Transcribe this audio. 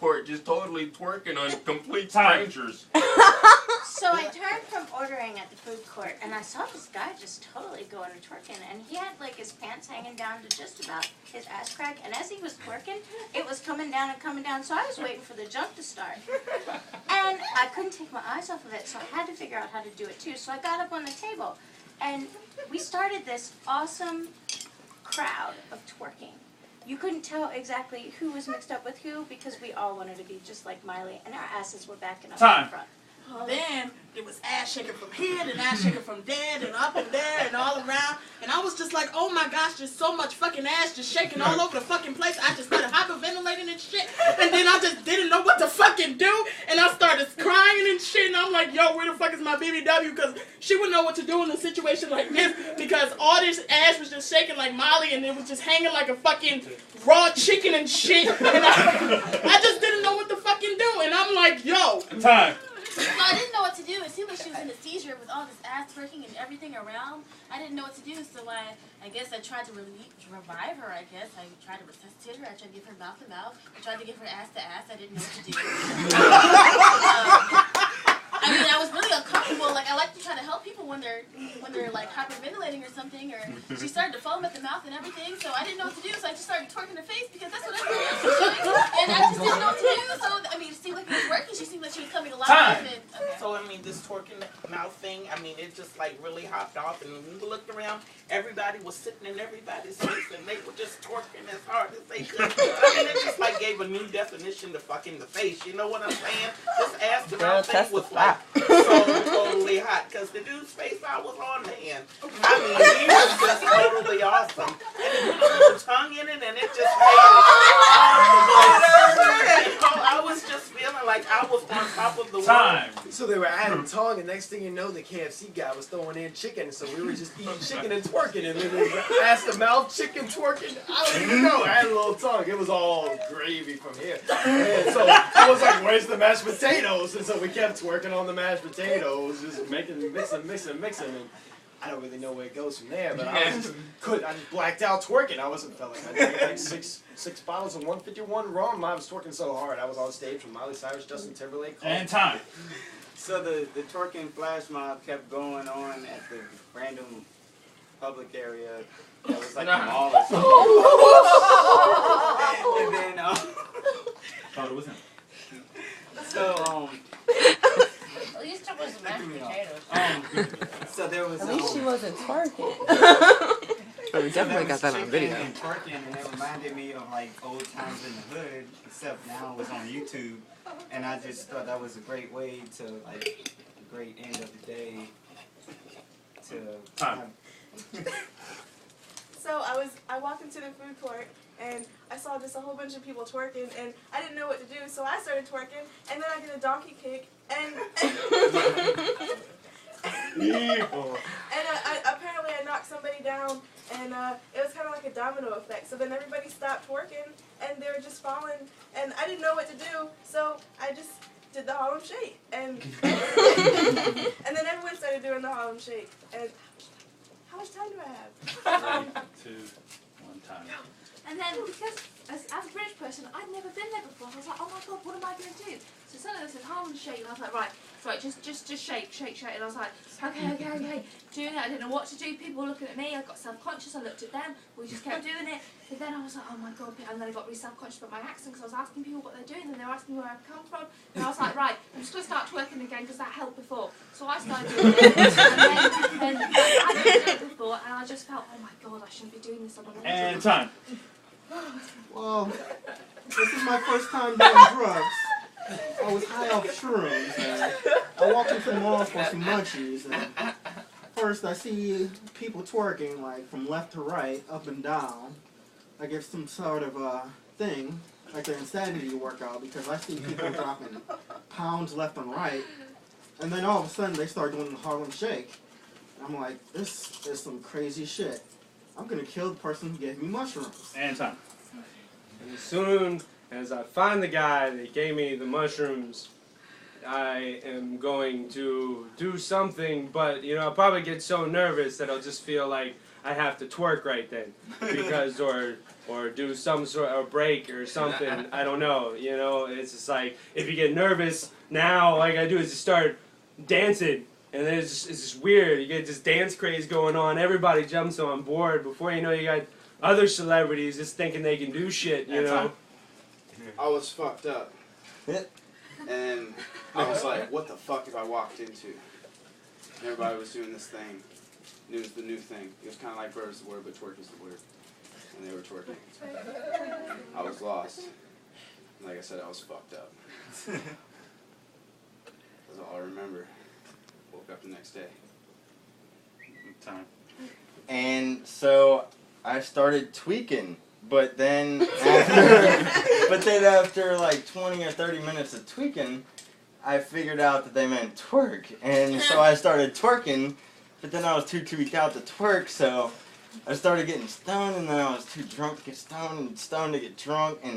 court just totally twerking on complete strangers. So I turned from ordering at the food court, and I saw this guy just totally going to twerking, and he had like his pants hanging down to just about his ass crack, and as he was twerking, it was coming down and coming down, so I was waiting for the jump to start. And I couldn't take my eyes off of it, so I had to figure out how to do it too. So I got up on the table, and we started this awesome crowd of twerking. You couldn't tell exactly who was mixed up with who because we all wanted to be just like Miley, and our asses were backing up in front. Then it was ass shaking from here and ass shaking from there and up and there and all around. And I was just like, oh my gosh, there's so much fucking ass just shaking all over the fucking place. I just started hyperventilating and shit. And then I just didn't know what to fucking do. And I started crying and shit. And I'm like, yo, where the fuck is my BBW? Because she wouldn't know what to do in a situation like this. Because all this ass was just shaking like Molly. And it was just hanging like a fucking raw chicken and shit. And I just didn't know what to fucking do. And I'm like, yo. Time. So I didn't know what to do. It seemed like she was in a seizure with all this ass working and everything around. I didn't know what to do, so I guess I tried to revive her, I guess. I tried to resuscitate her. I tried to give her mouth to mouth. I tried to give her ass to ass. I didn't know what to do. I mean, I was really uncomfortable. Like, I like to try to help people when they're like hyperventilating or something. Or she started to foam at the mouth and everything. So I didn't know what to do. So I just started twerking her face because that's what everyone else was doing. And I just didn't know what to do. So I mean, it seemed like it was working. She seemed like she was coming alive. Time. And, okay. So I mean, this twerking mouth thing, I mean, it just like really hopped off. And when we looked around, everybody was sitting in everybody's face, and they were just twerking as hard as they could. I mean, it just like gave a new definition to fucking the face. You know what I'm saying? This ass to mouth thing was like so totally hot because the dude's face I was on then. I mean, he was just totally awesome. And he put a little tongue in it, and it just made it. I was just feeling like I was on top of the Time. world. So they were adding tongue, and next thing you know, the KFC guy was throwing in chicken, so we were just eating chicken and twerking, and then it was ass to mouth, chicken twerking. I don't even know. I had a little tongue. It was all gravy from here. And so it was like, where's the mashed potatoes? And so we kept twerking on the mashed potatoes, just mixing, and I don't really know where it goes from there, but I just blacked out twerking. I wasn't felt like I drank like six bottles of 151 rum. I was twerking so hard. I was on stage with Miley Cyrus, Justin Timberlake. And time. So the twerking flash mob kept going on at the random public area that was like a mall or something. And then Thought it was him. so At least it was mashed potatoes. so there was At least she wasn't twerking. But we definitely got that on video. And twerking, and it reminded me of like old times in the hood, except now it was on YouTube, and I just thought that was a great way to like a great end of the day to Time. So I walked into the food court and I saw just a whole bunch of people twerking and I didn't know what to do, so I started twerking and then I did a donkey kick and apparently I knocked somebody down and it was kind of like a domino effect. So then everybody stopped twerking and they were just falling and I didn't know what to do, so I just did the Harlem Shake and and then everyone started doing the Harlem Shake. And how much time do I have? 3, 2, 1 time. And then, because as a British person, I'd never been there before, I was like, oh my god, what am I going to do? So suddenly this is Harlem Shake, and I was like, right, just shake. And I was like, okay. Doing it, I didn't know what to do. People were looking at me, I got self-conscious, I looked at them, we just kept doing it. And then I was like, oh my god, and then I got really self-conscious about my accent, because I was asking people what they're doing, and they were asking where I've come from. And I was like, right, I'm just going to start twerking again, because that helped before. So I started doing it, and then I didn't do it before, and I just felt, oh my god, I shouldn't be doing this. And time. Well, this is my first time doing drugs. I was high off shrooms, and I walked into the mall for some munchies, and first I see people twerking, like, from left to right, up and down. I give some sort of thing, like an insanity workout, because I see people dropping pounds left and right, and then all of a sudden they start doing the Harlem Shake. And I'm like, this is some crazy shit. I'm gonna kill the person who gave me mushrooms. And time. And as soon as I find the guy that gave me the mushrooms, I am going to do something, but, you know, I'll probably get so nervous that I'll just feel like I have to twerk right then, because or do some sort of break or something. I don't know. You know, it's just like if you get nervous now, all I gotta do is just start dancing, and then it's just weird. You get this dance craze going on. Everybody jumps on board. Before you know, you got other celebrities just thinking they can do shit. You know. I was fucked up. And I was like, what the fuck have I walked into? And everybody was doing this thing. It was the new thing. It was kind of like bird is the word, but twerk is the word. And they were twerking. I was lost. And like I said, I was fucked up. That's all I remember. Woke up the next day. Time. And so I started tweaking, but then after like 20 or 30 minutes of tweaking, I figured out that they meant twerk, and so I started twerking, but then I was too tweaked out to twerk, so I started getting stoned, and then I was too drunk to get stoned, and stoned to get drunk, and